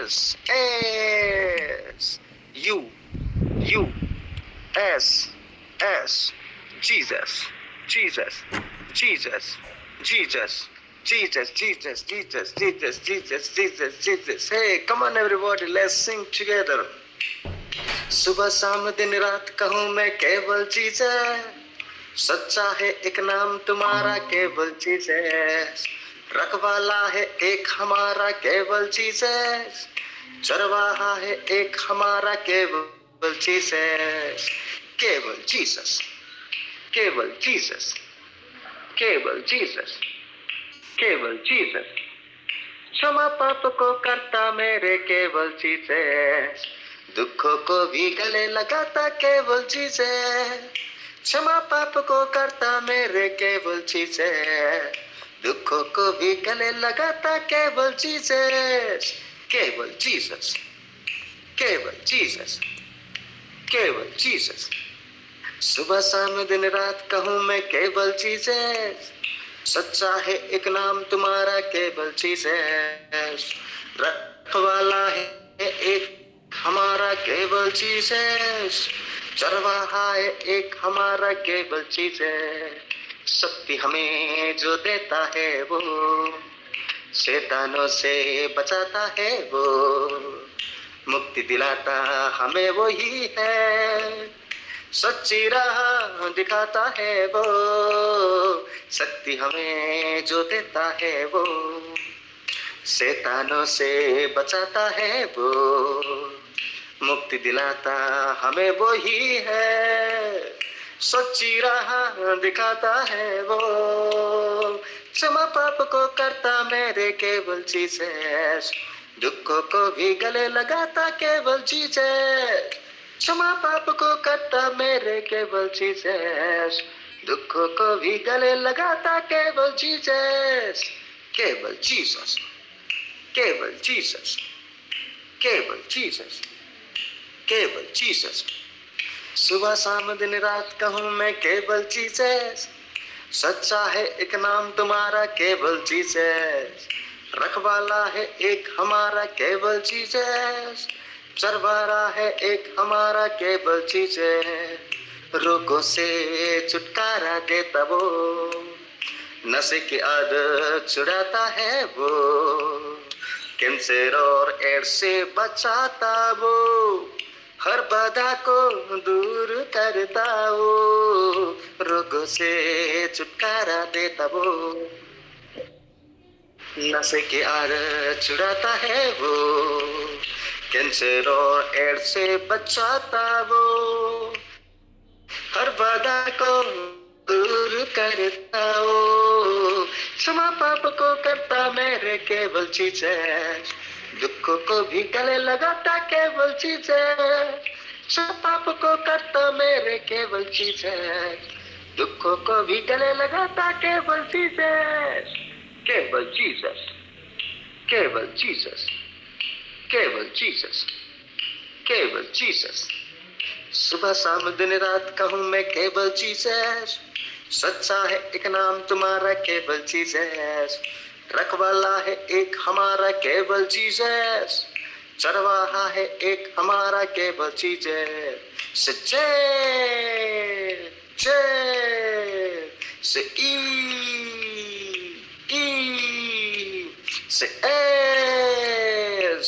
S S U U S S Jesus Jesus Jesus Jesus Jesus Jesus Jesus Jesus Jesus Jesus Jesus. Hey, come on everybody, let's sing together. सुबह शाम दिन रात कहूँ मैं केवल Jesus, सच्चा है एक नाम तुम्हारा केवल जीसस, रखवाला है एक हमारा केवल जीसस, चरवाहा है एक हमारा केवल जीसस, केवल जीसस, केवल जीसस, केवल जीसस, केवल जीसस, क्षमा पाप को करता मेरे केवल जीसस, दुखों को भी गले लगाता केवल जीसस, क्षमा पाप को करता मेरे केवल जीसस, दुखों को भी गले लगाता केवल जीसस, केवल जीसस, केवल जीसस, केवल जीसस। सुबह शाम दिन रात कहूँ मैं केवल जीसस, सच्चा है एक नाम तुम्हारा केवल जीसस, रखवाला है एक हमारा केवल जीसस, चरवाहा है एक हमारा केवल जीसस, शक्ति हमें जो देता है वो शैतानों से बचाता है वो, मुक्ति दिलाता हमें वो ही है, सच्ची राह दिखाता है वो, शक्ति हमें जो देता है वो शैतानों से बचाता है वो, मुक्ति दिलाता हमें वो ही है, सच्ची राह दिखाता है वो, क्षमा पाप को करता मेरे केवल जीसस, दुखों को भी गले लगाता केवल जीसस, क्षमा पाप को करता मेरे केवल जीसस, दुखों को भी गले लगाता केवल जीसस, केवल जीसस, केवल जीसस, केवल जीसस, केवल जीसस। सुबह शाम दिन रात कहूँ मैं केवल जीसस, सच्चा है एक नाम तुम्हारा केवल जीसस, रखवाला है एक हमारा केवल जीसस, चरवाहा है एक हमारा केवल जीसस, रोगों से छुटकारा देता वो, नशे की आदत छुड़ाता है वो, कैंसर और एड्स से बचाता वो, हर बाधा को दूर करता वो, रोगों से छुटकारा देता वो, नशे की आदत छुड़ाता है वो, कैंसर और एड्स से बचाता वो, हर बाधा को दूर करता वो, क्षमा पाप को करता मेरे केवल जीसस, दुखों को भी गले लगाता केवल जीसस, क्षमा पाप को करता मेरे केवल जीसस, दुखों को भी गले लगाता केवल जीसस, केवल जीसस, केवल जीसस, केवल जीसस, केवल जीसस। सुबह शाम दिन रात कहूँ मैं केवल जीसस, सच्चा है एक नाम तुम्हारा केवल जीसस, रखवाला है एक हमारा केवल जीसस, चरवाहा है एक हमारा केवल जीसस, से जय जय से से S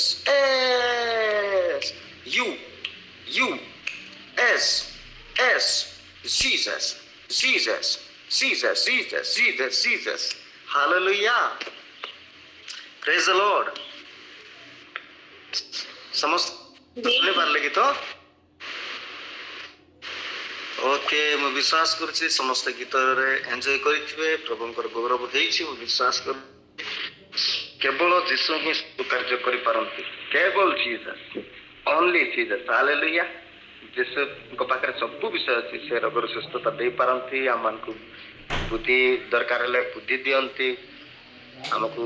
U S S Jesus Jesus Jesus Jesus Jesus Jesus Hallelujah, praise the Lord। समस्त सुनने पारले कि तो ओके, मैं विश्वास करुछि समस्त गीत रे एन्जॉय करिथिबे, प्रभुंकर गौरव हेछि, मैं विश्वास कर केवल जीसु ही कार्य करि पारंती, केवल जीसस, ओनली जीसस। हालेलुया। जीसु पाखे सब विषय अच्छी, से रोगर सुस्थता दे पारंती, आमको बुद्धि दरकार हेले बुद्धि दियंती, आमको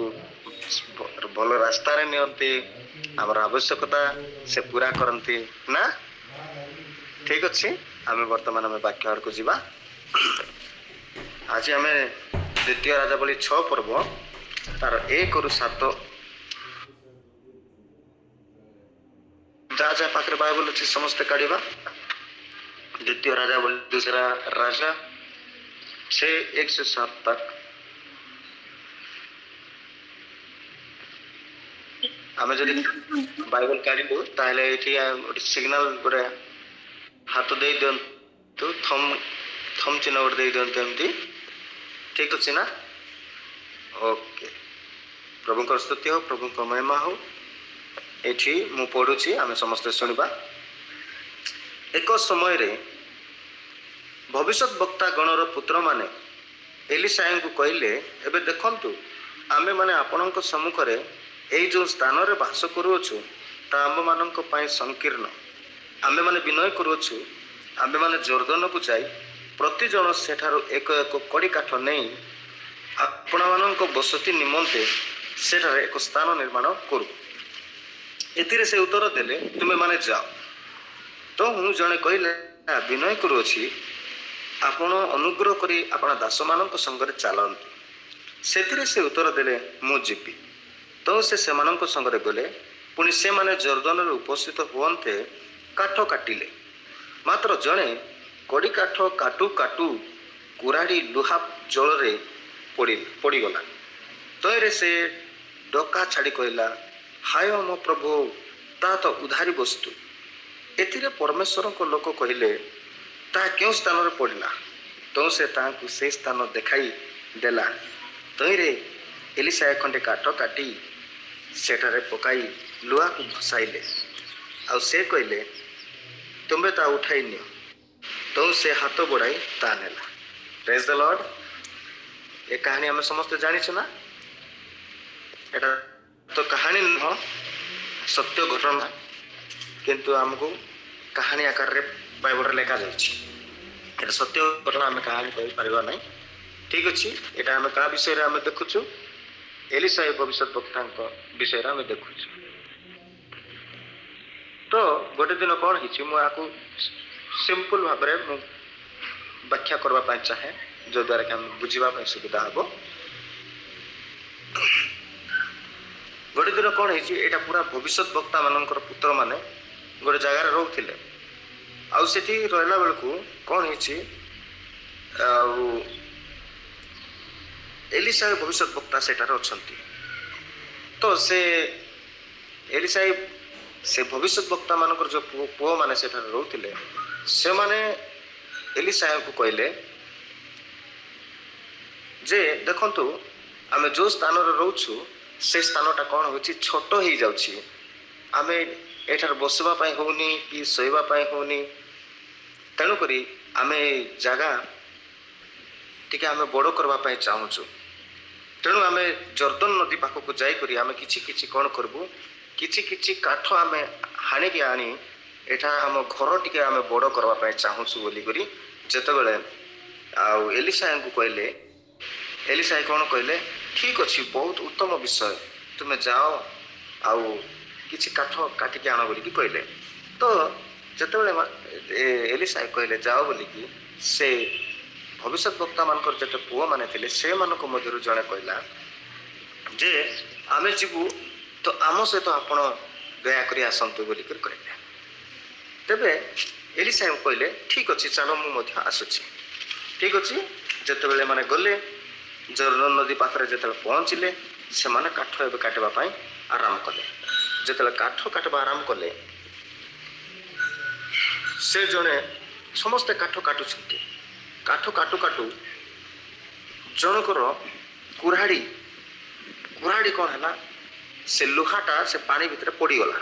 भल रास्ता रे नियंती, आमर आवश्यकता से पूरा करंती ना। ठीक अच्छे, आम वर्तमान आम वाक्य को जीवा। आज आम द्वितीय राजावली 6 पर्व तार 1 ରୁ 7 ଯାହା ଯାହା ପାଖରେ ବାଇବଲ ଅଛି ସମସ୍ତେ କାଢିବା। ଦ୍ୱିତୀୟ ରାଜା ବୋଲି दूसरा राजा 6:1 से 7 तक। ଆମେ ଯଦି ବାଇବଲ କାଢିଲୁ ତାହେଲେ ଏଠି ଗୋଟେ ସିଗ୍ନାଲ ଗୋଟେ ହାତ ଦେଇ ଦିଅନ୍ତୁ, ଥମ୍ ଚିହ୍ନ ଗୋଟେ ଦେଇ ଦିଅନ୍ତୁ, ଏମିତି ଠିକ ଅଛି ନା? ଓକେ, ପ୍ରଭୁଙ୍କର ସ୍ତୁତି ହଉ, ପ୍ରଭୁଙ୍କ ମହିମା ହଉ। ଏଠି ମୁଁ ପଢୁଛି, ଆମେ ସମସ୍ତେ ଶୁଣିବା। ଏକ ସମୟରେ ଭବିଷ୍ୟତ ବକ୍ତା ଗଣର ପୁତ୍ରମାନେ ଏଲିଶାଙ୍କୁ କହିଲେ, ଏବେ ଦେଖନ୍ତୁ, ଆମେମାନେ ଆପଣଙ୍କ ସମ୍ମୁଖରେ ଏଇ ଯେଉଁ ସ୍ଥାନରେ ବାସ କରୁଅଛୁ ତାହା ଆମମାନଙ୍କ ପାଇଁ ସଂକୀର୍ଣ୍ଣ। ଆମେମାନେ ବିନୟ କରୁଅଛୁ, ଆମେମାନେ ଜର୍ଦ୍ଦନକୁ ଯାଇ ପ୍ରତି ଜଣ ସେଠାରୁ ଏକ ଏକ କଡ଼ି କାଠ ନେଇ ଆପଣମାନଙ୍କ ବସତି ନିମନ୍ତେ ସେଠାରେ ଏକ ସ୍ଥାନ ନିର୍ମାଣ କରୁ। ଏଥିରେ ସେ ଉତ୍ତର ଦେଲେ, ତୁମେମାନେ ଯାଅ। ତ ମୁଁ ଜଣେ କହିଲେ, ବିନୟ କରୁଅଛି, ଆପଣ ଅନୁଗ୍ରହ କରି ଆପଣ ଦାସମାନଙ୍କ ସଙ୍ଗରେ ଚାଲନ୍ତୁ। ସେଥିରେ ସେ ଉତ୍ତର ଦେଲେ, ମୁଁ ଯିବି। ତ ସେ ସେମାନଙ୍କ ସଙ୍ଗରେ ଗଲେ। ପୁଣି ସେମାନେ ଜର୍ଦ୍ଦନରେ ଉପସ୍ଥିତ ହୁଅନ୍ତେ କାଠ କାଟିଲେ। ମାତ୍ର ଜଣେ କଡ଼ି କାଠ କାଟୁ କାଟୁ କୁରାଢ଼ି ଲୁହା ଜଳରେ ପଡ଼ିଗଲା। ତହିଁରେ ସେ ଡକା ଛାଡ଼ି କହିଲା, ହାୟ ମୋ ପ୍ରଭୁ, ତା ତ ଉଧାରି ବସ୍ତୁ। ଏଥିରେ ପରମେଶ୍ୱରଙ୍କ ଲୋକ କହିଲେ, ତାହା କେଉଁ ସ୍ଥାନରେ ପଡ଼ିଲା? ତ ସେ ତାହାଙ୍କୁ ସେହି ସ୍ଥାନ ଦେଖାଇ ଦେଲା। ତହିଁରେ ଏଲିଶା ଖଣ୍ଡେ କାଠ କାଟି ସେଠାରେ ପକାଇ ଲୁହାକୁ ଘଷାଇଲେ। ଆଉ ସେ କହିଲେ, ତୁମେ ତା ଉଠାଇ ନିଅ। ତ ସେ ହାତ ବଢ଼ାଇ ତା ନେଲା। ପ୍ରେଜ୍ ଦ ଲର୍ଡ। ଏ କାହାଣୀ ଆମେ ସମସ୍ତେ ଜାଣିଛୁ ନା? ଏଟା ତ କାହାଣୀ ନୁହଁ, ସତ୍ୟ ଘଟଣା, କିନ୍ତୁ ଆମକୁ କାହାଣୀ ଆକାରରେ ବାଇବଲରେ ଲେଖାଯାଇଛି। এটা ସତ୍ୟ ଘଟଣା, ଆମେ କାହାଣୀ କହିପାରିବା ନାହିଁ। ଠିକ ଅଛି, ଏଟା ଆମେ କାହା ବିଷୟରେ ଆମେ ଦେଖୁଛୁ? ଏଲିଶା ଭବିଷ୍ୟତ ବକ୍ତାଙ୍କ ବିଷୟରେ ଆମେ ଦେଖୁଛୁ। ତ ଗୋଟେ ଦିନ କ'ଣ ହେଇଛି, ମୁଁ ୟାକୁ ସିମ୍ପଲ ଭାବରେ ମୁଁ ବ୍ୟାଖ୍ୟା କରିବା ପାଇଁ ଚାହେଁ, ଯଦ୍ୱାରା କି ଆମେ ବୁଝିବା ପାଇଁ ସୁବିଧା ହେବ। ଗୋଟେ ଦିନ କ'ଣ ହେଇଛି, ଏଇଟା ପୁରା ଭବିଷ୍ୟତ ବକ୍ତା ମାନଙ୍କର ପୁତ୍ରମାନେ ଗୋଟେ ଜାଗାରେ ରହୁଥିଲେ। ଆଉ ସେଠି ରହିଲା ବେଳକୁ କ'ଣ ହେଇଛି, ଆଉ ଏଲିଶା ଭବିଷ୍ୟତ ବକ୍ତା ସେଠାରେ ଅଛନ୍ତି। ତ ସେ ଏଲିଶା ସେ ଭବିଷ୍ୟତ ବକ୍ତା ମାନଙ୍କର ଯେଉଁ ପୁଅମାନେ ସେଠାରେ ରହୁଥିଲେ, ସେମାନେ ଏଲିଶାଙ୍କୁ କହିଲେ ଯେ ଦେଖନ୍ତୁ, ଆମେ ଯେଉଁ ସ୍ଥାନରେ ରହୁଛୁ ସେ ସ୍ଥାନଟା କ'ଣ ହେଉଛି, ଛୋଟ ହେଇଯାଉଛି। ଆମେ ଏଠାରେ ବସିବା ପାଇଁ ହେଉନି କି ଶୋଇବା ପାଇଁ ହେଉନି। ତେଣୁକରି ଆମେ ଜାଗା ଟିକେ ଆମେ ବଡ଼ କରିବା ପାଇଁ ଚାହୁଁଛୁ। ତେଣୁ ଆମେ ଜର୍ଦ୍ଦନ ନଦୀ ପାଖକୁ ଯାଇକରି ଆମେ କିଛି କିଛି କ'ଣ କରିବୁ, କିଛି କିଛି କାଠ ଆମେ ହାଣିକି ଆଣି ଏଠା ଆମ ଘର ଟିକେ ଆମେ ବଡ଼ କରିବା ପାଇଁ ଚାହୁଁଛୁ ବୋଲିକରି ଯେତେବେଳେ ଆଉ ଏଲିଶାଙ୍କୁ କହିଲେ, ଏଲିଶା କ'ଣ କହିଲେ, ଠିକ ଅଛି, ବହୁତ ଉତ୍ତମ ବିଷୟ, ତୁମେ ଯାଅ ଆଉ କିଛି କାଠ କାଟିକି ଆଣ ବୋଲିକି କହିଲେ। ତ ଯେତେବେଳେ ଏଲିଶା କହିଲେ ଯାଅ ବୋଲିକି, ସେ ଭବିଷ୍ୟତ ବକ୍ତା ମାନଙ୍କର ଯେତେ ପୁଅମାନେ ଥିଲେ ସେମାନଙ୍କ ମଧ୍ୟରୁ ଜଣେ କହିଲା ଯେ ଆମେ ଯିବୁ, ତ ଆମ ସହିତ ଆପଣ ଦୟାକରି ଆସନ୍ତୁ ବୋଲିକରି କହିଲେ। ତେବେ ଏଲିଶା କହିଲେ, ଠିକ ଅଛି, ଚାଲ, ମୁଁ ମଧ୍ୟ ଆସୁଛି। ଠିକ ଅଛି। ଯେତେବେଳେ ଏମାନେ ଗଲେ, ଜର୍ଦ୍ଦନ ନଦୀ ପାଖରେ ଯେତେବେଳେ ପହଞ୍ଚିଲେ, ସେମାନେ କାଠ ଏବେ କାଟିବା ପାଇଁ ଆରମ୍ଭ କଲେ। ଯେତେବେଳେ କାଠ କାଟିବା ଆରମ୍ଭ କଲେ, ସେ ଜଣେ ସମସ୍ତେ କାଠ କାଟୁଛନ୍ତି। କାଠ କାଟୁ କାଟୁ ଜଣଙ୍କର କୁରାଢ଼ି କ'ଣ ହେଲା, ସେ ଲୁହାଟା ସେ ପାଣି ଭିତରେ ପଡ଼ିଗଲା।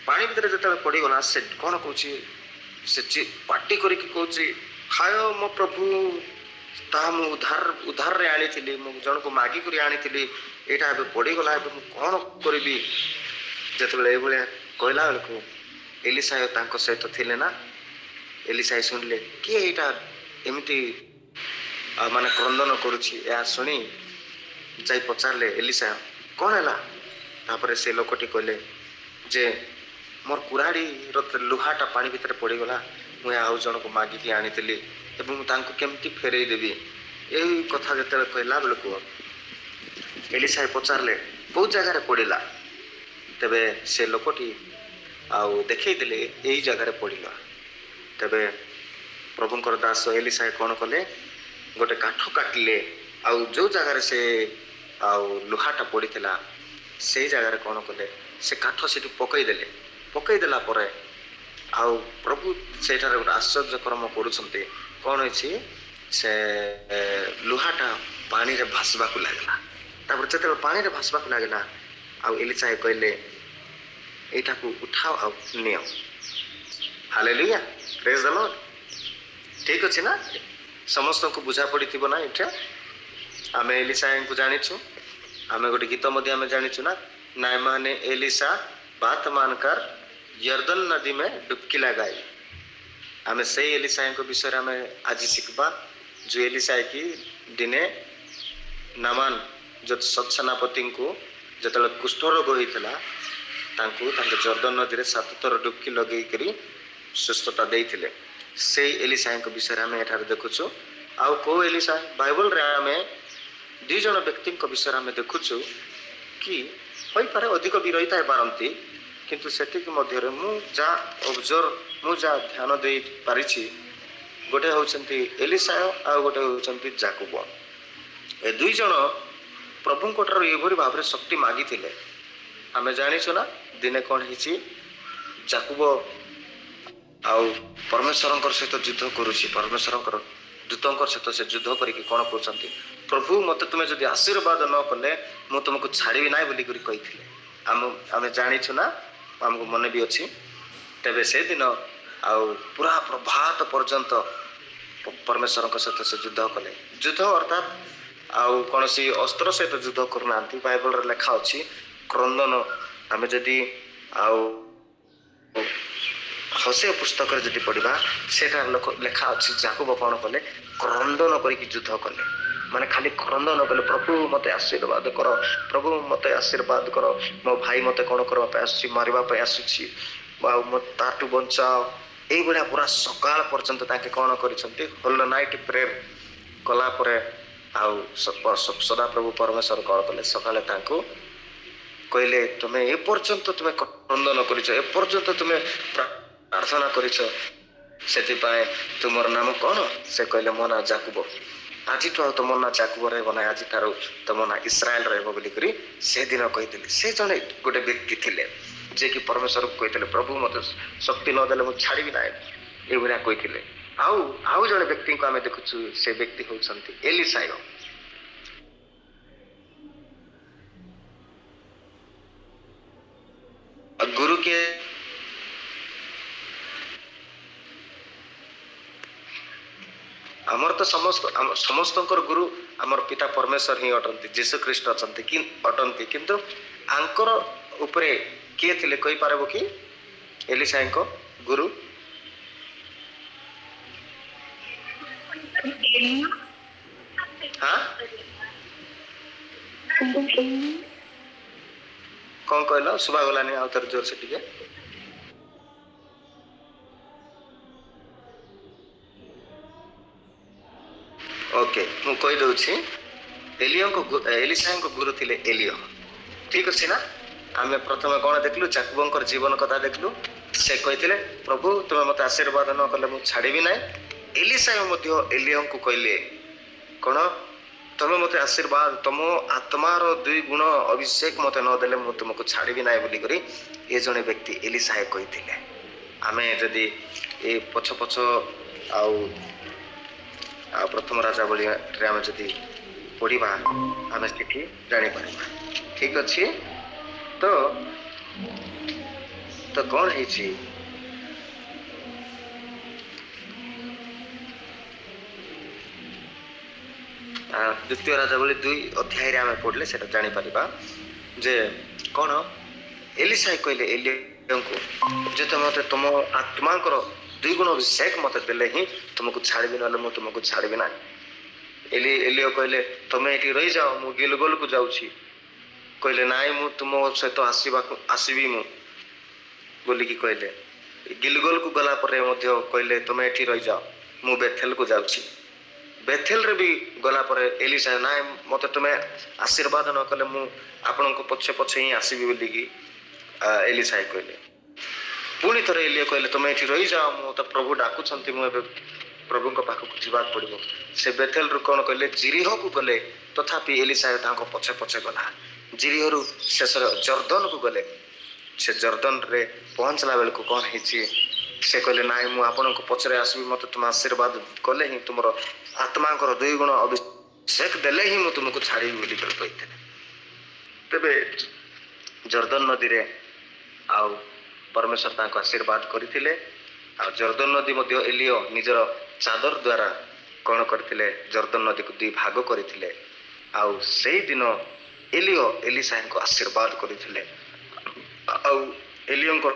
ପାଣି ଭିତରେ ଯେତେବେଳେ ପଡ଼ିଗଲା, ସେ କ'ଣ କହୁଛି, ସେ ପାଟି କରିକି କହୁଛି, ହାୟ ମୋ ପ୍ରଭୁ, ତାହା ମୁଁ ଉଦ୍ଧାରରେ ଆଣିଥିଲି, ମୁଁ ଜଣକୁ ମାଗିକରି ଆଣିଥିଲି, ଏଇଟା ଏବେ ପଡ଼ିଗଲା, ଏବେ ମୁଁ କ'ଣ କରିବି? ଯେତେବେଳେ ଏଇଭଳିଆ କହିଲା ବେଳକୁ ଏଲିଶା ତାଙ୍କ ସହିତ ଥିଲେ ନା। ଏଲିଶା ଶୁଣିଲେ, କିଏ ଏଇଟା ଏମିତି ମାନେ କ୍ରନ୍ଦନ କରୁଛି? ଏହା ଶୁଣି ଯାଇ ପଚାରିଲେ ଏଲିଶା, କ'ଣ ହେଲା? ତାପରେ ସେ ଲୋକଟି କହିଲେ ଯେ ମୋର କୁରାଢ଼ିର ଲୁହାଟା ପାଣି ଭିତରେ ପଡ଼ିଗଲା, ମୁଁ ଆଉ ଜଣକୁ ମାଗିକି ଆଣିଥିଲି, ଏବଂ ମୁଁ ତାଙ୍କୁ କେମିତି ଫେରେଇ ଦେବି? ଏଇ କଥା ଯେତେବେଳେ କହିଲା ବେଳକୁ ଏଲିଶା ପଚାରିଲେ, କେଉଁ ଜାଗାରେ ପଡ଼ିଲା? ତେବେ ସେ ଲୋକଟି आउ देखते यही जगार पड़ा। तेबे प्रभुंकर दास एलिशा कौन कले गोटे काठ काटिले आउ जो जगार से लुहाटा पड़ा से जगार कौन कले से काठ से पकईदे पकईदेला आउ प्रभु से गोटे आश्चर्य कर्म करुँच कौन है से लुहाटा पानी रे भासवा लगला जो पानी रे भासवा लगला आउ एलिशा कहले एटा को उठाओ आ नियो। Hallelujah, praise the lord. ठीक अच्छे ना, समस्त को बुझा पड़ी थी ना। इटा आम एलिशा को जानीचु, आम गोटे गीत आम जानीचु ना, नायमान ने एलिशा बात मानकर यर्दन नदी में डुबकी लगाई। आम से एलिशा विषय आम आज शिखबा जो एलिशा की दिने नामान जो सत्सेनापति को जो कुष्ठ रोग होता जर्दन नदी में 7 थर डुबकी लगे सुस्थता देते से एलिशा विषय आम एठार देखुचु। आउ को एलिशा बाइबल रे आम 2 जन व्यक्ति विषय आम देखुचु कि हो पारे अधिक भी रही था पारती किंतु सेटिक मध्य मु जा ऑब्जर्व मु जा ध्यान दे पारिछि गोटे होचंती एलिशा आ गोटे होचंती जाकुब। ए 2 जन प्रभु कोटर एभरी भाव रे शक्ति मागी थिले। आमे जानिछु ना दिने कौन हिची जाकुब आउ परमेश्वर सहित युद्ध करुछि। परमेश्वर दूतों सहित से युद्ध करके कौन कहते प्रभु मत तुम्हें जदि आशीर्वाद न कले मु तुमको छाड़ी ना बोली कही आम जानिछु ना, आमको मन भी अच्छी। तेबे से दिन आउ पूरा प्रभात पर्यंत परमेश्वर सहित से युद्ध कले। युद्ध अर्थात आउ कौन सी अस्त्र सहित युद्ध करना बाइबल रे लिखा अच्छी क्रंदन। आम जदि आउ हसे पुस्तक जदि पढ़ा सेटा लेखा अच्छी जाकुब कौन कले क्रंदन करके युद्ध कले। माने खाली क्रंदन कले प्रभु मत आशीर्वाद कर, प्रभु मत आशीर्वाद कर, मो भाई मत कौन करने मारवाई आसुची ताटू बचाओ। यही भाया पूरा सकाल पर्यंत कौन कर होल नाइट प्रेयर कलापर आउ सदा प्रभु परमेश्वर कौन कले सकाले कहले तुम्हें ए पर्यंत तुम्हें क्रंदन कर तुम्हें प्रार्थना करिछ से तुमर नाम कौन से कहले मो ना जाकुब। आज तुम ना जाकुब रहा ना आज ठार तुम ना इस्राएल रही से दिन कही से जड़े गोटे व्यक्ति थे जे कि परमेश्वर को कहते प्रभु मत शक्ति नदेले मुझे छाड़ी ना ये भाया कही। आउ जड़े व्यक्ति को आम देखुचु से व्यक्ति होती एलिशा। गुरु के आमर तो समस्त गुरु आमर पिता परमेश्वर ही अटंती, जीशु ख्रीष्ट अटंती किंतु आंकर उपरे किए थिले कहि पारबो कि एलिशा को गुरु हाँ कौन कहल सुबह गलानी आउ तर जोर से टिके ओके मु कहि दउछि एलिशा को गुरु थिले एलियो। ठीक अछि ना। आमे प्रथम कोन देखलु जाकुबंकर जीवन कथा देखलु से कहिथिले प्रभु तुम मते आशीर्वाद न कले मु छाड़ीबी ना। एलिशा मध्य एलियो को कहले कोन तुम मते आशीर्वाद तुम आत्मार 2 गुण अभिषेक मते न देले मु तुमको छाड़ीबी ना बोली करी ए जने व्यक्ति एलिशा कहिथिले। आमे जदी ए पछ पछ आउ प्रथम राजा बलि आम जदि पढ़ा आम स्थिति जापर। ठीक अच्छे तो कौन है द्वितीय राजा बलि 2 अध्याय आम पढ़ले से जापर जे कौन एलिशा कहले एलिया को जे तुम आत्मा 2 गुण अभिषेक मत देले ही तुमको छाड़बी ना मु तुमको छाड़बी ना। एलियो कहले तुम्हें ये रही जाओ मु गिलगोल को जाऊँगी कहले नाई मु तुम सहित आसबी मु बोलिकी कहले गिलगोल को गला कहले तुम्हें ये रही जाओ मु बेथेल को जाऊँगी। बेथेल रे भी गला एलिशा ना मत तुम्हें आशीर्वाद न कले मु आपण को पछे पछे ही आसबी बोलिकी एलिशा कहले। पुणी थरे एलिया कहले तुम ये रही जाओ मु तो प्रभु डाकुछंती मु एबे प्रभु को पाखक जीवा पड़ो से बेथेल रु कौन कहले जिरिह को गले तथापि एलिसा तांको पछे पछे गला जिरिह रु शेष जर्दन को गले से जर्दन रे पहुंचला बेल को कौन है से कहले नाई मु आपन को पछरे आसबी मते तुम आशीर्वाद कले ही तुमरो आत्मा को 2 गुण अभिषेक देले ही मु तुमको छाड़ी बोली कर कहते तबे जर्दन नदी रे आउ परमेश्वर तांको आशीर्वाद करथिले आ जर्दन नदी मध्य एलियो निजर चादर द्वारा कौन करथिले जर्दन नदी को 2 भाग करथिले आउ सेही दिन एलियो एलिसा को आशीर्वाद करथिले आउ एलियो को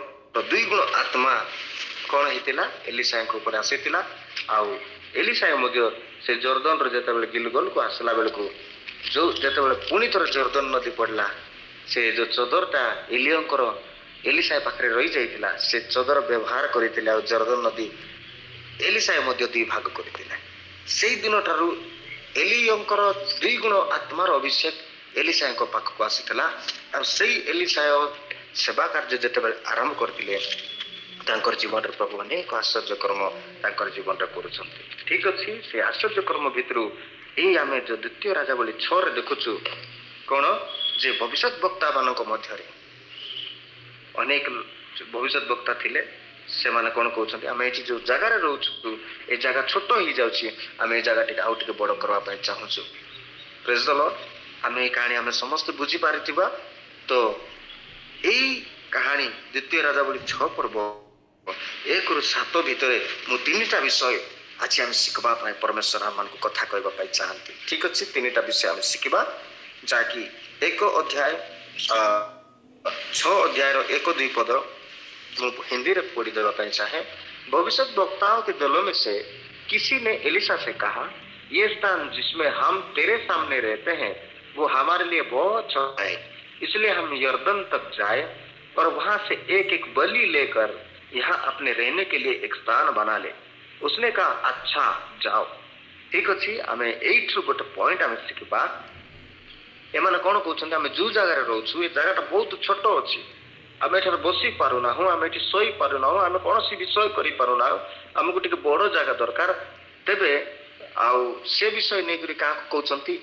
2 गुण आत्मा कौन होता एलिसा ऊपर आसीला आउ एलिसा से जर्दन रे गिलगल को आसला बेल को जो जिते पुणी थर जर्दन नदी पड़ला से जो चदरटा एलियोंकर एलिसा पाखे रही जाइथिला से चदर व्यवहार करते जर्दन नदी एलिसा 2 भाग करते से दिन ठारू एलियोंकर 2 गुण आत्मार अभिषेक एलिसा पाखक आसीला और से एलिसा सेवा कार्य जिते आरंभ करते जीवन रे प्रभु अनेक आश्चर्य कर्म जीवन रे करुछंती ठीक अच्छी से आश्चर्य कर्म भितर यही आम जो 2 राजावली 6 रे देखुचु कौन जे भविष्य वक्ता मानक मध्य अनेक भविष्य वक्ता थिले से माने कौन कहते आम ये जो जगार रोचु ए जगह छोट हो जाउछि आम ए जगह टिके आउ टिके बड़ करबा पय चाहूछु प्रेज द लॉर्ड आम ए कहानी आम समस्त बुझी पारिथिबा तो यही कहानी 2 राजावली 6 पर्व 1 रु 7 भितर मु 3टा विषय आज आम शिखवा परमेश्वर आम को कथा कहवाई चाहती ठीक अच्छे 3टा विषय आम शिखा जहाँकि 1 अध्याय 6 अध्याय 1-2 पद मु हिंदी रे पढ़ी देवाई चाहे भविष्य वक्ताओं के दलों में से किसी ने एलिसा से कहा ये स्थान जिसमें हम तेरे सामने रहते हैं वो हमारे लिए बहुत छोटा है इसलिए हम यर्दन तक जाए और वहां से एक बलि लेकर यहाँ अपने रहने के लिए एक स्थान बना ले उसने कहा अच्छा जाओ ठीक अच्छी आम एठू गोटे पॉइंट आम शिखा एम कौन कहते आम जो जगार रोचु ये जगह बहुत छोट अच्छी आम एठार बसी पारुना आम ये शोई पारुना आम कौन विषय करूना आमको टे बड़ जगह दरकार तेबे आउ से विषय नहीं क्या कहते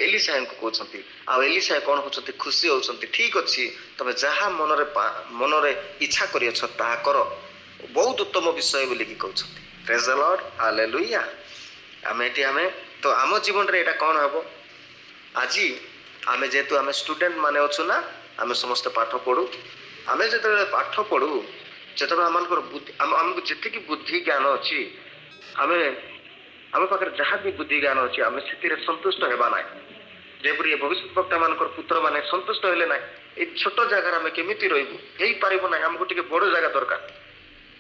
एलिसा को कहते आउ एलिसा कौन होती खुशी होती ठीक अच्छी तुम जहाँ मनरे इच्छा कर बहुत उत्तम विषय बोली कहते प्रेज द लॉर्ड हालेलुया आम ये तो आम जीवन रे एटा कौन हम आज आम जेहेतु आम स्टूडेंट माने अच्छु ना आम समस्त पाठ पढ़ू आम जो पाठ पढ़ू जो आमको जी बुद्धि ज्ञान अच्छी आम आम पाखे जहाँ भी बुद्धि ज्ञान अच्छी आम से संतुष्ट होगा ना जेपरी भविष्य वक्ता मान पुत्र मैंने संतुष्ट हेले ना ये छोट जगार आम केमी रही ना आमको टे बड़ जगह दरकार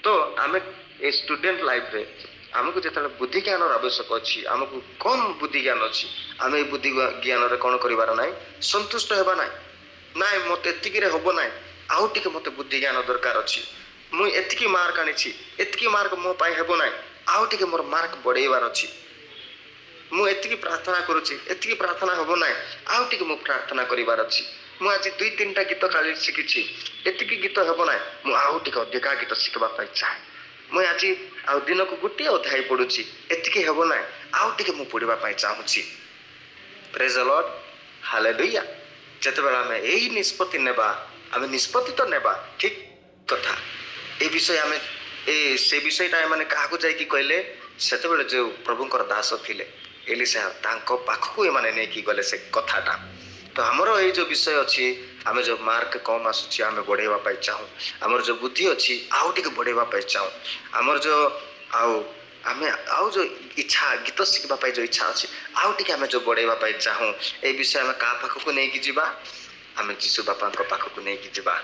तो आम ए स्टूडेंट लाइफ रे आमको जो बुद्धि ज्ञान आवश्यक अच्छी आमको कम बुद्धि ज्ञान अच्छी आम ये बुद्धि ज्ञान रे कौन कर ना संतुष्ट होगा ना ना मत एतिक हम ना आउ टे मत बुद्धि ज्ञान दरकार अच्छी मुझे मार्क आनी मार्क मो पाई हेब ना आउ टे मोर मार्क बढ़ेबार अच्छी मुझे प्रार्थना करुच्ची प्रार्थना हम ना आउ टे मु प्रार्थना करार अच्छी मुझे 2-3टा गीत खाली शिखी एति गीत हम ना मुझे अधिका गीत शिखवाई चाहे मुझे आज आउ दिन को 1 अध्याय पढ़ुची एति हम ना आउ टे मु पढ़ाई चाहूँगी प्रेज द लॉर्ड हालेलुया जितेबाला आम यही निष्पत्ति नेबा आम निष्पत्ति तो नेबा ठीक कथा ए विषय आम से विषयटा मैंने क्या जाकि कहले से जो प्रभुंकर दास थिले एलिसा तांको पाखकु एमाने नहीं गले से कथाटा तो आमर ये जो विषय अच्छी आम जो मार्क कम आसूँ आम बढ़ेवा चाहूँ आमर जो बुद्धि अच्छी आउ टे बढ़ेवा चाहूँ आमर जो आम आउ जो इच्छा गीत शिखा जो इच्छा अच्छी आउ टे आम जो बढ़ेवा चाहूँ ये विषय आम क्या पाखक नहीं जावा आम जीशु बापा पाखक नहीं जावा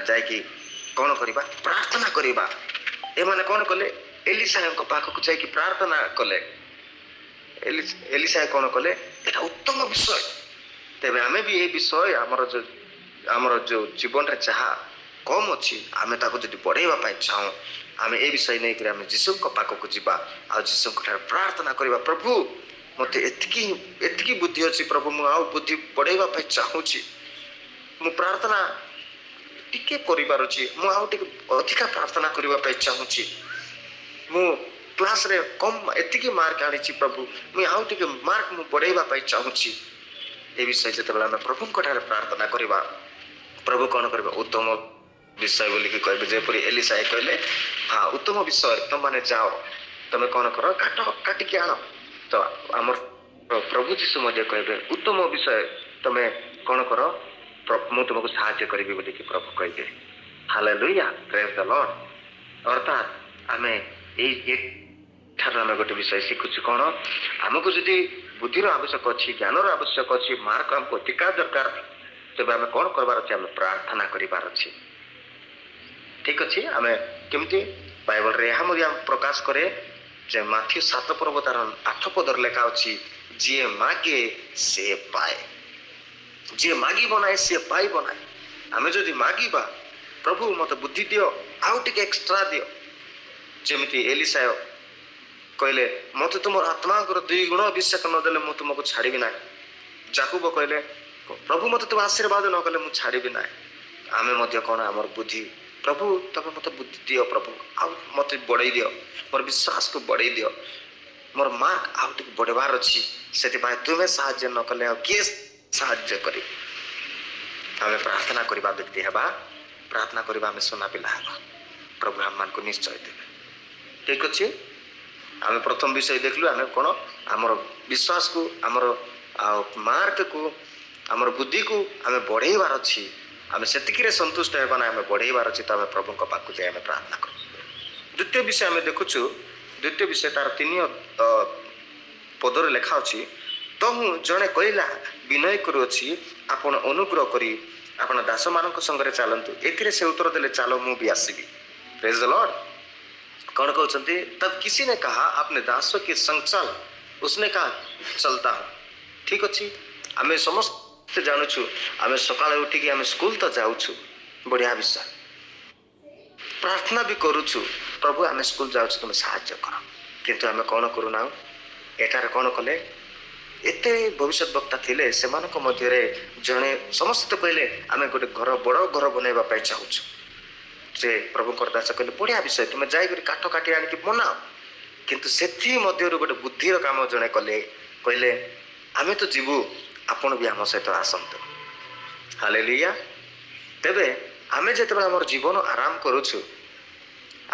जाकि कौन करवा प्रार्थना करवा एमाने कौन कले एलिसा पाखक जाकि प्रार्थना कले एलिसा कौन कले एटा उत्तम विषय तेबे आमे भी ये विषय आमर जो जीवन रे चाह कम अच्छी आम ताको जदि बढ़ेवा चाहूँ आम ए विषय नहीं करें आम जीशु पाखक जावा आ जीशु प्रार्थना करवा प्रभु मत एति बुद्धि अच्छी प्रभु मुझे बुद्धि बढ़ेवा चाहूँगी मु प्रार्थना टिके करिपारुछि मु आउ टिके अधिका प्रार्थना करबा पे चाहूछि मु क्लास रे कम एतिकी मार्क आनिछि प्रभु मु आउ टिके मार्क मु बढ़ेबा पे चाहूछि ए विषय जते बेला हम प्रभु को ठारे प्रार्थना करबा प्रभु कोन करबा उत्तम विषय बोली कि कहबे जेपरि एलिसा कहले हां उत्तम विषय तुम माने जाओ तमे कोन करो काटी के आनो तो हमर प्रभु जीशु मध्य कहबे उत्तम विषय तमे कोन करो मु तुमको सहायता करिबी बोली कि प्रभु कहबे हालेलुया प्रेज द लॉर्ड अर्थात आमे ए ठार गोटे विषय शिखुछु कौन आमको जदि बुद्धि आवश्यक अच्छी ज्ञान आवश्यक अच्छी मार्क हमको टीका दरकार तेज आम कौन करवार अच्छे आम प्रार्थना करार अच्छे ठीक अच्छे आम केमती बाइबल रे यहाँ प्रकाश करे जे माथ्यू 7 पर्व तार 8 पदर लेखा अच्छी जी मागे से पाए जी मागी बनाए सी पाई बनाए आम जदि मागिबा प्रभु मत बुद्धि दियो आउ टिके एक्स्ट्रा दियो जेमिति एलिसा कहले मत तुम आत्मा 2 गुण अभिषेक नदेले मु तुमको छाड़ी ना जाकुब कहले प्रभु मत तुम आशीर्वाद न कले मु छाड़ी ना आमे मध्य कौन आमर बुद्धि प्रभु तब मत बुद्धि दियो प्रभु आउ मत बढ़ई दियो मोर विश्वास को बढ़ई दियो मोर मार्क आउ टिक बढ़वार अछि सेति बाय तुमे सहाय्य न कले आ के सहाय्य करी आमे प्रार्थना करबा व्यक्ति हेबा प्रार्थना करबा आमे सुना पिला हेबा प्रभु हम मान को निश्चय देबे ठीक अछि आमे प्रथम विषय देखलु आमे कोन हमर विश्वास को हमर मार्क को हमर बुद्धि को आमे बढ़ेबार अछि आमे सेतिकी रे संतुष्ट हेबा ना आमे बढ़ेबार अछि त आमे प्रभु को पाकु जे आमे प्रार्थना करू द्वितीय विषय आमे देखुछु द्वितीय विषय तार 3 पदर लेखा अछि तहु जणे कहला विनय करू अछि आपण अनुग्रह करी आपण दास मानक संग रे चालंतु एथिरे से उत्तर देले चालो मु भी आसीबी प्रेज द लॉर्ड कौन कहते तब किसी ने कहा अपने दास के संग चल उसने कहा चलता हूँ ठीक अच्छी आम समस्त जानूँ आम सकाल उठिकी आम स्कूल तो जाऊँ बढ़िया विषय प्रार्थना भी करुचु प्रभु आम स्कूल जाऊँ तुम साहाय्य कर किंतु आम कौन करूना एटार कौन कले एते भविष्य वक्ता थिले से मध्य जड़े समस्त कहले आम गोटे घर बड़ घर बनवा चाहूँ से प्रभु दास कहले बढ़िया विषय तुम जाई काठ काटी आनिक बनाओ किंतु सेथि मध्यरु गोटे बुद्धिर काम जड़े कले कहले आमे तो जीवु आपण भी आम सहित आसंतु हालेलुया तेबे आमे जेतेबेले हमर जीवन आराम करूछु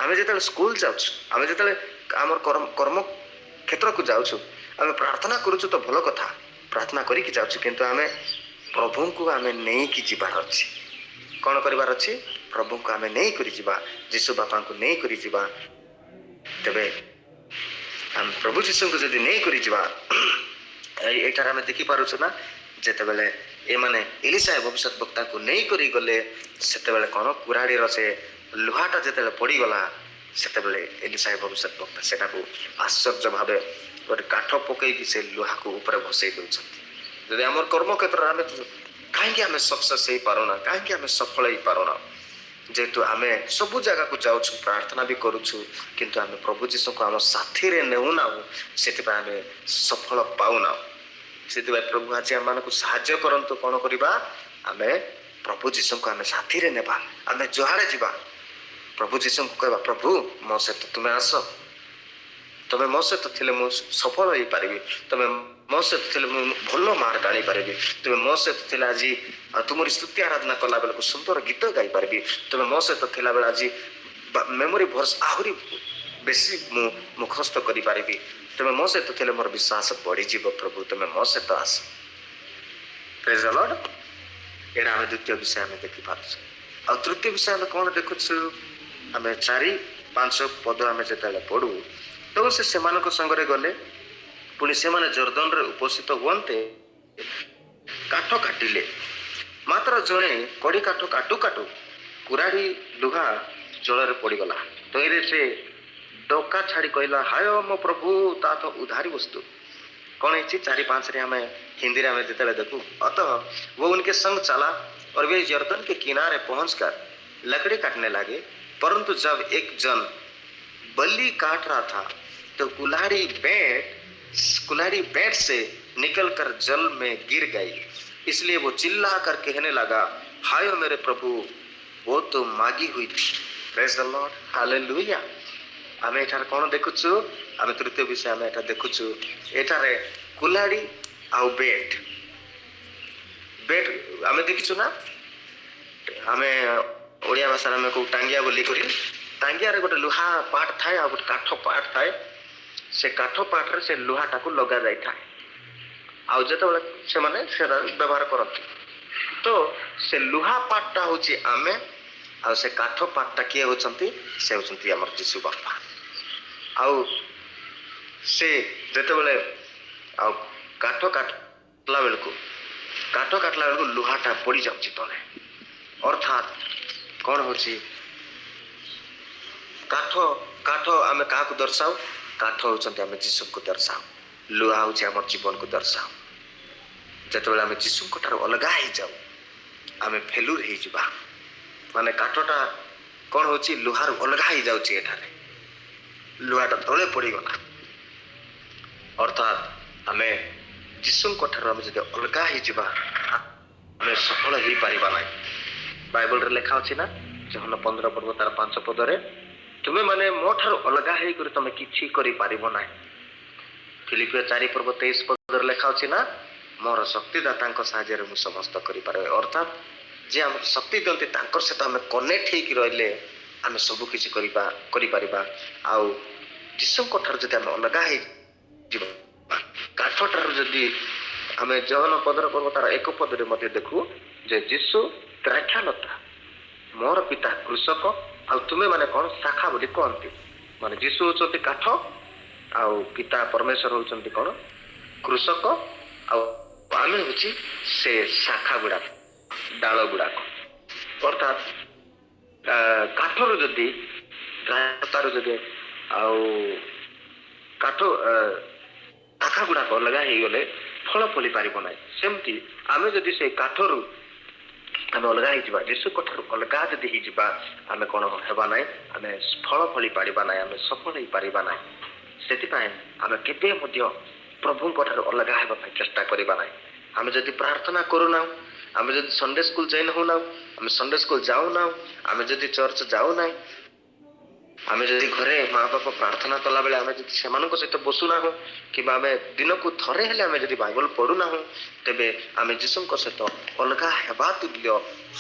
आमे जेतेबेले स्कूल जाउछु आमे जेतेबेले हमर कर्म क्षेत्र को जाउछु आमे प्रार्थना करूछु तो भलो कथा प्रार्थना करिक जाउछु किंतु आमे प्रभु को आमे नहीं कि जीवार अछि कौन करिवार अछि प्रभु को आमे नहीं करि जीवा यीशु बापा को नहीं करि जीवा तबे हम प्रभु यीशु को जदि नहीं करि जीवा एटार आमे देखि पारुछु ना जेते बेले ए माने एलिसा भविष्य वक्ता को नहीं करि गले सेते बेले कोन कुराडी रो से लोहाटा जेते बेले पड़ी गला सेते बेले एलिसा भविष्य वक्ता सेटा को आश्चर्य भाबे गोटे काठ पकई कि से लोहा को ऊपर बसई दउछथि जदि हमर कर्म क्षेत्र आमे कहीं आम सक्सेस हो पारुना कहीं आम सफल हो पारुना जेहेतु आम सबू जगह को जाऊँ प्रार्थना भी करुछु किंतु आम प्रभु जीशु को आम साथी रे नेउना से आम सफल पाऊना से प्रभु आज आम मानक साहाय्य करंतु कौन करवा आम प्रभु जीशु को आम साथी रे नेबा आम जुआड़े जीवा प्रभु जीशु को कहवा प्रभु मो सहित तुम्हें आस तुम्हें मो सहित थिले मु सफल हो पारिबी तुम्हें मो सहित थिले मु भलो मार्क आनी पारिबी तुम्हें मो सहित थिले आज तुमरी स्तुति आराधना कला बेलको सुंदर गीत गाई पारिबी तुम्हें मो सहित थिला बेला आज मेमोरी वर्स आहुरी बेसी मु मुखस्त करि पारिबी तुम्हें मो सहित थिले मोर विश्वास बढ़ी जीव प्रभु तुम्हें मो सहित आस प्रेज द लॉर्ड एरा हम द्वितीय विषय में देखि पारछ और तृतीय विषय में कोन देखुछु हमें 4-5 पद हमें जेतले पढू तो से सेमानक संगरे गले पुणी से माने जर्दन रे उपस्थित हुअन्ते काठ काटिले मात्र जणे कड़ी काठ काटू काटू कुराड़ी लुहा जल रे पड़ी गला तईरे से डोका छाड़ी कहला हाय मो प्रभु ता तो उधारी वस्तु कौन है 4-5 रे हमें हिंदी रे हमें जेतले देखू अतः वो उनके संग चला और वे जर्दन के किनारे पहुंचकर लकड़ी काटने लगे परंतु जब एक जन बल्ली काट रहा था तो कुल्हाड़ी बैठ से निकलकर जल में गिर गई इसलिए वो चिल्ला कर कहने लगा हाय मेरे प्रभु वो तो मागी हुई थी। Praise the lord, hallelujah. आमे एठार कोन देखुछु, आमे तृतीय विषय आमे एठा देखुछु, एठारे कुलाड़ी आउ बेट बेट आमे देखिछु ना, आमे ओडिया भाषा आमे को टांगिया बोली करी, टांगिया रे गोटे लुहा पाट थाए आ गोटे काठ पाट थाए, से काठ पाट रे से लुहाटा को लगा जाय थाए आउ जेतेबेले से माने सेरा व्यवहार करथि। तो से लुहा पाटटा होची आमे आउ से काठ पाटटा किए होचंती, से होचंती हमर यीशु बापा। आउ से जेतेबेले आउ काठ काटला बेलको लुहाटा पड़ी जाउची तले, अर्थात कौन होची काठ काठ आमे काहाकू दर्शाऊ, काठ होचंती आमे यीशु को दर्शाऊ, लुहा होची हमर जीवन को दर्शाऊ। जेतेबेले आमे यीशु को ठार अलगा हे जाऊ, आमे फेलुर हे जिबा, माने काठटा कौन होची लुहार अलगा हे जाउची, एठारे लुहाटा तले पड़ी गला, अर्थात आमे यीशु को ठार आमे जदि अलगा हे जिबा आमे सफल हे परिबा नै। बाइबल रे लिखा अछि ना, यूहन्ना 15 पर्व तार 5 पद रे, तुमे माने मो ठार अलगा हे करी तमे किछि करि पारिबो नै। फिलिपियो 4 पर्व 23 पद रे लिखा अछि ना, मोर शक्तिदातांक साहाय्य मु समस्त करि पारे। अर्थात जे हम शक्ति दंते तांकर सहित हम कनेक्ट हे कि रहले आमे सब किछि करि पारिबा। आउ यीशु को ठार जदि हम अलगा हे जिबा, काठटार जदि आमे यूहन्ना 15 पर्व तार 1 पद रे मध्ये देखु जे यीशु द्राक्षालता, मोर पिता कृषक आउ तुमे माने कोन शाखा बोली कहंती, माने यीशु होचंती काठ आउ पिता परमेश्वर होचंती कोन कृषक आउ आमे होची से शाखा गुडा डाल गुडा। अर्थात काठर जदि तार जदि आउ काठ शाखा गुडा लगा हे गले फल फली पारिबो नै। सेमती आमे जदि से काठरू आमे अलगा हे जिबा, यीशु कोठारू अलगा जदि हे जिबा, आमे कोन हेबा नै, आमे फल फली पारिबा नै, आमे सफल हे पारिबा नै। सेति पय आमे केते मध्य प्रभु कोठारू अलगा हेबा पय चेष्टा करिबा नै। आमे जदि प्रार्थना करू ना, आमे जदि संडे स्कूल जाइन हो ना, आमे संडे स्कूल जाऊ ना, आमे जदि चर्च जाऊ ना, आमे जदि घरे माँ बापा प्रार्थना कला बेले आमे जदि सेमानक सहित बसु ना हो, कि आमे दिन को थरे हेले आमे जदि बाइबल पढु ना हो, तेबे आमे यीशुक सहित अलगा हेबा तुल्य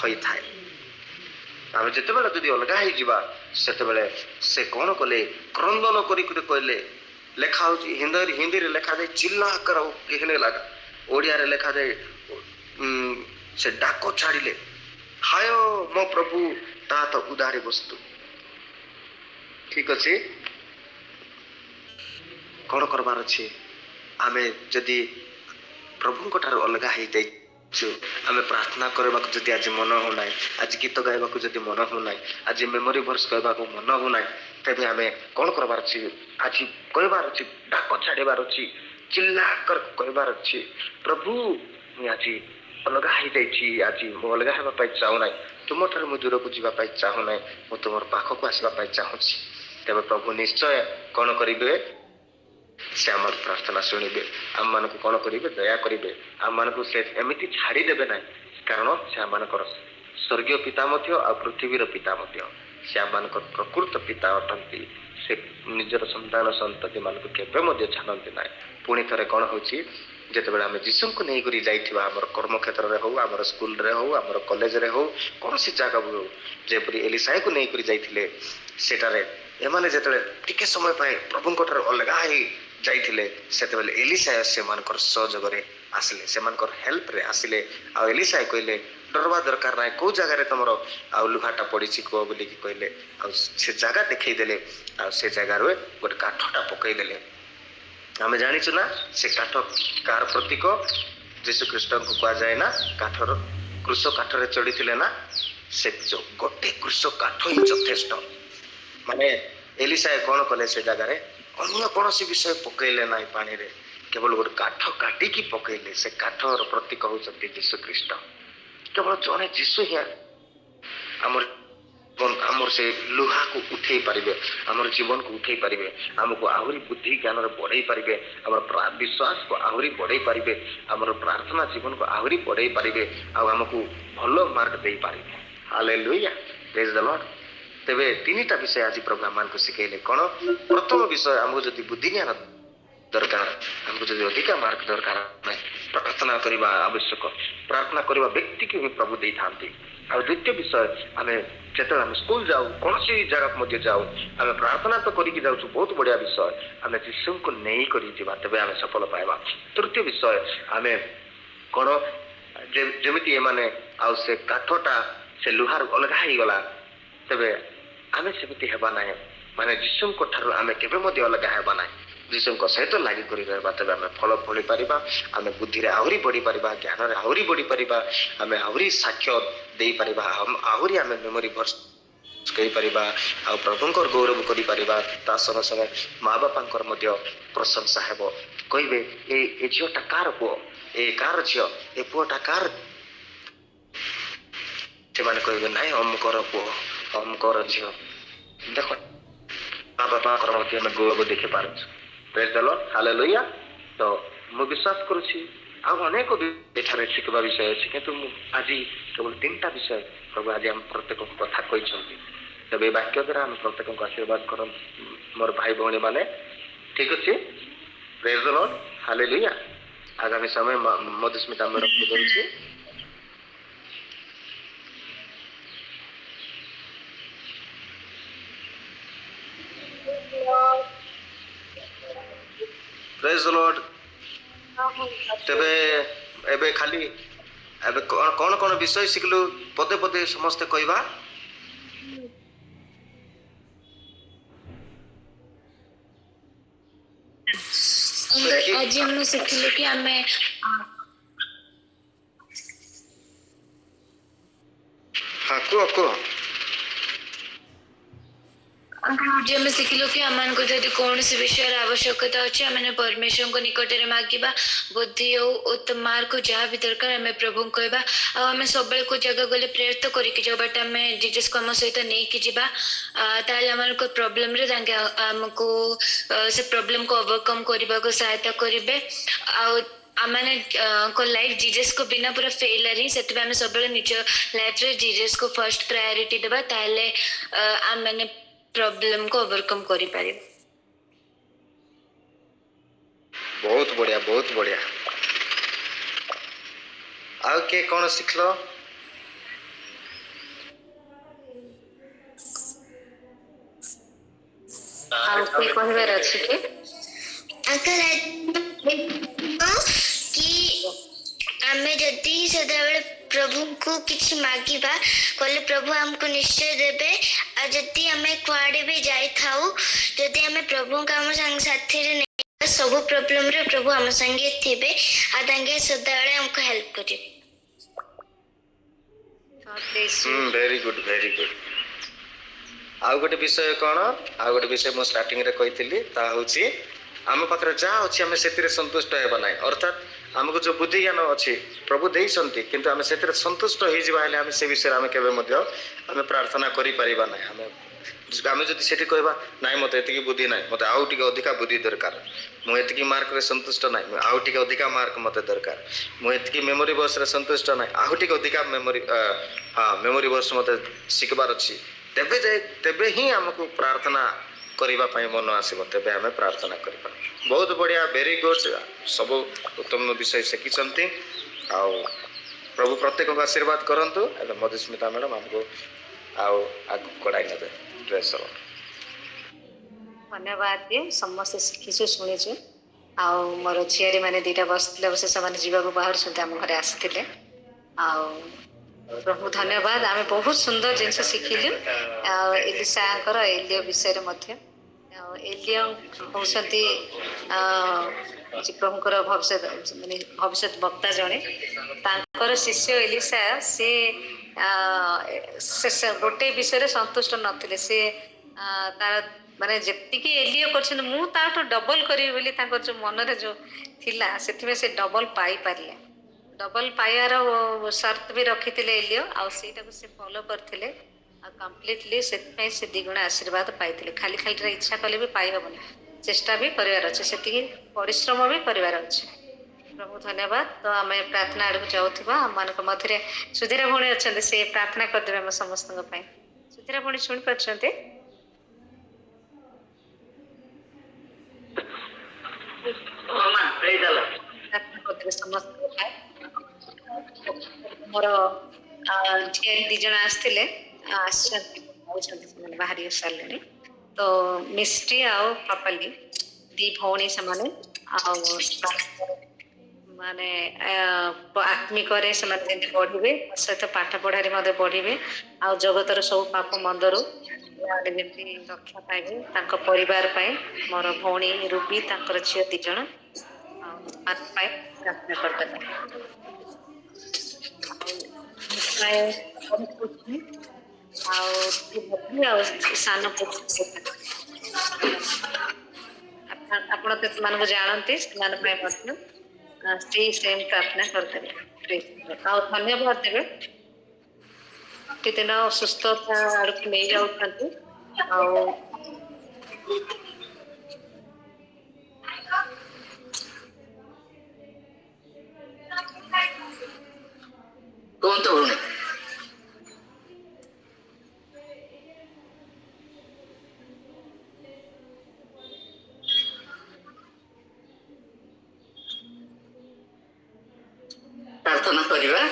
होई थाए। आमे जेतेबेले जदि अलगा हे जिबा, सेतेबेले से कोन कले क्रंदन करी कहले, लेखा होची हिंदी रे लेखा जाय चिल्ला करो कहने लगा, ओडिया रे लेखा जाय से डाको छाड़िले, हाय मो प्रभु ता तो उदारी वस्तु। ठीक अछि, कौन करबार अछि, आमे जदि प्रभु को ठार अलगा हे जाय, आमे प्रार्थना करबा को जदि आज मन हो नाय, आज गीत गायबा को जदि मन हो नाय, आज मेमोरी वर्स कहबा को मन हो नाय, तबे आमे कौन करबार अछि, आज कहबार अछि, डाको छाड़ीबार अछि, चिल्ला कर कहबार अछि, प्रभु मैं आज अलगा हे जायछि, आज मो अलगा हेबा पाइ चाहू नाय, तुम ठार मु दूर को जीवा पाइ चाहू नाय, मु तुमर पाख को आसबा पाइ चाहूछि। तबे प्रभु निश्चय कौन करिबे, से आम प्रार्थना शुणिबे, आम मान को कौन करिबे, दया करिबे, आम मान को से एमिति छाड़ी देबे ना, कारण से आम मानकर स्वर्गीय पिता मध्य आ पृथ्वीर पिता मध्य, से आम मानकर प्रकृत पिता अटंती, से निजर संतान संतति मान को केबे मध्य छाड़ती ना। पुणी थरे कौन होची, जेतेबेले आमे यीशु को नै करी जाइथिबा, हमर कर्म क्षेत्र रे हो, हमर स्कूल रे हो, हमर कॉलेज रे हो, कौन सी जगह हो, जेपरि एलिसाई को नै करी जाइथिले, सेटारे एमाने जेतेबेले टिके समय पाए प्रभु को ठार अलगा हे जाइथिले, सेतेबेले एलिसाई से मानकर सहयोग रे आसिले, से मानकर हेल्प रे आसिले। आ एलिसाई कहले डरवा दरकार नाय, को जगह रे तमरो आ लुहाटा पड़ीछि को बोली कि कहले, आ से जगह देखै देले, आ से जगह रे गोटे काठटा पकई देले। आमे जानिछु ना, से काठ कार प्रतीक यीशु ख्रीष्ट को कहा जाए ना, काठर क्रूस काठरे चढ़ी ना, से जो गोटे क्रूस काठ ही यथेष्ट। माने एलिसाई कौन कले, से जगह रे अन्य कौन सी विषय पकईले ना पानी रे, केवल गोटे काठ काटिकी पकईले। से काठर प्रतीक होचंती यीशु ख्रीष्ट। केवल जने यीशु ही आमर से लुहा को उठे पारिबे, आमर जीवन को उठे पारिबे, हमको आहुरी बुद्धि ज्ञान रे बढ़ाई पारिबे, हमर विश्वास को आहुरी बढ़ाई पारिबे, हमर प्रार्थना जीवन को आहुरी बढ़ाई पारिबे, आ हमको भलो मार्ग देई पारिबे। हालेलुया। Praise the Lord. तेबे तीनटा विषय आज प्रभु आम को शिखेले कौन प्रथम विषय आमको जदि बुद्धि ज्ञान दरकार हमको जदि अधिक मार्क दरकार प्रार्थना करने आवश्यक प्रार्थना करने व्यक्ति को भी प्रभु दे था। आ द्वितीय विषय आम जो आम स्कूल जाऊ कौन सी जगह मध्य जाऊ आम प्रार्थना तो करके जाऊँ बहुत बढ़िया विषय आम जीशु को नहीं करी तेबे आम सफल पाइबा। तृतीय विषय आम कौन जमीती एमाने आ से काठटा से लुहार अलग हो गला तेबे आम सेमती हेबा ना माने जीशु को ठार आम केवे अलग हेबा ना जीशु सहित लगी कर तेज आम फल फली पार आम बुद्धि में आहरी बढ़ी पार ज्ञान में आहरी बढ़ी पार आम आहरी साक्ष्य दे पार आहरी आम मेमोरी भर्स कर प्रभु गौरव कर संगे संगे माँ बापा प्रशंसा हेब कहे ए झीटा कार पुओ ए कार झी ए पुओटा कार से कहे ना अमुकर पुओ अमुकर झी देख माँ बापा गौरव देखी पार। Praise the lord hallelujah. तो मु विश्वास करुछि अनेक एठारे शिखा विषय अच्छे किंतु आज केवल तीनटा विषय प्रभु आज आम प्रत्येक कथा कहते तब वाक्य द्वारा आम प्रत्येक आशीर्वाद कर मोर भाई भौणी मैंने ठीक अच्छे। Praise the lord hallelujah. आगामी समय मधुस्मिता मैडम को दौर प्रेज द लॉर्ड। तेबे एबे खाली एबे कौन कौन विषय शिखलु पदे पदे समस्त कहवा आज हम शिखलु कि हमें हाँ को आज हम शिखलु कि आम को जब कौन सी विषय आवश्यकता अच्छे आम परमेश्वर को निकट में मागिबा बुद्धि और मार्ग को जहाँ भी दरकार आम प्रभु कहवा आम सब को जगह गले प्रेयर तो करके जाओ बट आम जीजस को आम सहित नहीं कि जावा ताले आम प्रॉब्लम रे आमको से प्रॉब्लम को ओवरकम करने को सहायता करेंगे आमने को लाइफ जीजस को बिना पूरा फेलर ही से आम सब निज लाइफ रे जीजस को फर्स्ट प्रायोरिटी देबा ताले आम मैंने प्रॉब्लम को ओवरकम करि पारे। बहुत बढ़िया बहुत बढ़िया। आउ के कौन सिखलो आउ के कहबार अछि के अंकल कि आमे जदि सदाबेले प्रभु को किछ मागिबा कहले प्रभु हमको निश्चय देबे आ जदि आमे कुआडे भी जाई थाउ जदि आमे प्रभु का हम संग साथी रे नै सब प्रॉब्लम रे प्रभु हम संगे थिबे आ तांगे सदाबेले हमको हेल्प करिवे। Very good very good. आउ गोटे विषय कौन आउ गोटे विषय मो स्टार्टिंग रे कहितली ता होची आम पाखे जहाँ अच्छे आम से संतुष्ट होगा ना अर्थात आमको जो बुद्धि ज्ञान अच्छी प्रभु देइसंती किंतु आम से संतुष्ट हो जावा आम से विषय आम केवे आम प्रार्थना करि परिबा ना आम जदि सेठी कहबा नाइ मते एतिकी बुद्धि नाइ मते आउ टिके अधिका बुद्धि दरकार मु एतिकी मार्क रे संतुष्ट नाइ आउ टिके अधिका मार्क मते दरकार मु एतिकी मेमोरी वर्ष रे संतुष्ट नाइ आउ टिके अधिका मेमोरी मेमोरी वर्ष मते शिखबार अछि तेबे ही हमको प्रार्थना करिबा पई मन आसीबो तेबे हमें प्रार्थना करिबा। बहुत बढ़िया वेरी गुड सब उत्तम विषय शिखिचंती आउ प्रभु प्रत्येक को आशीर्वाद करंतु एबे मधुस्मिता मैडम हमको आउ आगु कडाई नेबे। Praise the Lord. धन्यवाद दिए समस्त शिखिछु शुणिछु आउ मोर झियारी माने दीटा बसले बसे समान जीवा को बाहर सुनते हम घरे आसीथिले आउ प्रभु धन्यवाद आमे बहुत सुंदर जिनस शिखिलु एलिसा कर एलियो विषय रे मध्य एलियो होसंती प्रभुकर भविष्य माने भविष्य वक्ता जणे तांकर शिष्य एलिसा से गोटे विषय रे संतुष्ट नथिले से तार माने जेतिकी एलियो करछन मु ताठो डबल करी बोली तांकर जो मन रे जो थिला सेथिमे से डबल पाई पारिया डबल पाइबार शर्त भी रखिथिले एलियो आ सेटा को से फॉलो करथिले आ कंप्लीटली सेतपे से द्विगुण आशीर्वाद पाइथिले खाली खाली रे इच्छा कले भी पाई हबनी चेष्टा भी करिवार अछि सेतिकी परिश्रम भी करिवार अछि। प्रभु धन्यवाद। तो आमे प्रार्थना आडू जाउथिबा हम मानक मध्यरे सुधीर भणी अछन से प्रार्थना कर देबे हम समस्त पई ଇନ୍ଦିରା ଭଉଣୀ ଶୁଣିପାରୁଛନ୍ତି? ପ୍ରାର୍ଥନା କରିଦେବେ ସମସ୍ତଙ୍କ ପାଇଁ। ମୋର ଝିଆରୀ 2 ଜଣ ଆସିଥିଲେ, ଆସିଛନ୍ତି, ଯାଉଛନ୍ତି, ସେମାନେ ବାହାରି ସାରିଲେଣି। ତ ମିଷ୍ଟି ଆଉ ପାପାଲି 2 ଭଉଣୀ ସେମାନେ, ଆଉ ମାନେ ଆତ୍ମିକରେ ସେମାନେ ଯେମିତି ବଢିବେ, ତା ସହିତ ପାଠ ପଢାରେ ମଧ୍ୟ ବଢିବେ, ଆଉ ଜଗତର ସବୁ ପାପ ମନ୍ଦରୁ ଯେମିତି ରକ୍ଷା ପାଇବେ। ତାଙ୍କ ପରିବାର ପାଇଁ ମୋର ଭଉଣୀ ରୁବି, ତାଙ୍କର ଝିଅ 2 ଜଣ, ଆଉ ସେମାନଙ୍କ ପାଇଁ ପ୍ରାର୍ଥନା କରିଦେବେ। ଆଉ ଆଉ ସାନ ଆପଣ ତ ସେମାନଙ୍କୁ ଜାଣନ୍ତି, ସେମାନଙ୍କ ପାଇଁ ମଧ୍ୟ ସେମ୍ ପ୍ରାର୍ଥନା କରିଦେବେ। ଆଉ ଧନ୍ୟବାଦ ଦେବେ, ପ୍ରତିଦିନ ସୁସ୍ଥତା ଆଡକୁ ନେଇଯାଉଛନ୍ତି। ଆଉ କୁହନ୍ତୁ ଭଉଣୀ। ପ୍ରାର୍ଥନା କରିବା।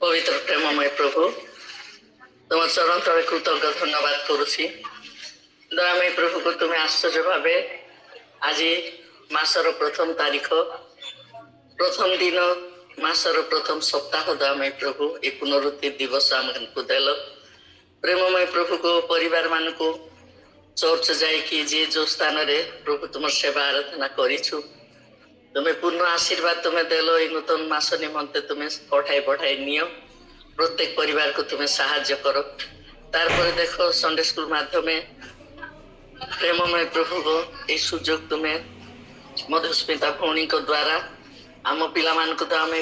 ପବିତ୍ର ପ୍ରେମମୟ ପ୍ରଭୁ, ତୁମ ଚରଣ ତଳେ କୃତଜ୍ଞ ଧନ୍ୟବାଦ କରୁଛି। ଦୟାମୟ ପ୍ରଭୁକୁ ତୁମେ ଆଶ୍ଚର୍ଯ୍ୟ ଭାବେ ଆଜି ମାସର ପ୍ରଥମ ତାରିଖ, ପ୍ରଥମ ଦିନ, ମାସର ପ୍ରଥମ ସପ୍ତାହ ଦୟାମୟ ପ୍ରଭୁ ଏ ପୁନରୁକ୍ତି ଦିବସ ଆମକୁ ଦେଲ। ପ୍ରେମମୟ ପ୍ରଭୁକୁ ପରିବାର ମାନଙ୍କୁ ଚର୍ଚ୍ଚ ଯାଇକି ଯିଏ ଯୋଉ ସ୍ଥାନରେ ପ୍ରଭୁ ତୁମ ସେବା ଆରାଧନା କରିଛୁ, ତୁମେ ପୂର୍ଣ୍ଣ ଆଶୀର୍ବାଦ ତୁମେ ଦେଲ। ଏଇ ନୂତନ ମାସ ନିମନ୍ତେ ତୁମେ ବଢାଇ ନିଅ, ପ୍ରତ୍ୟେକ ପରିବାରକୁ ତୁମେ ସାହାଯ୍ୟ କର। ତାରପରେ ଦେଖ ସଣ୍ଡେ ସ୍କୁଲ ମାଧ୍ୟମେ ପ୍ରେମମୟ ପ୍ରଭୁଙ୍କ এই ସୁଯୋଗ ତୁମେ ମଧୁସ୍ମିତା ଭଉଣୀଙ୍କ ଦ୍ୱାରା ଆମ ପିଲାମାନଙ୍କୁ ତ ଆମେ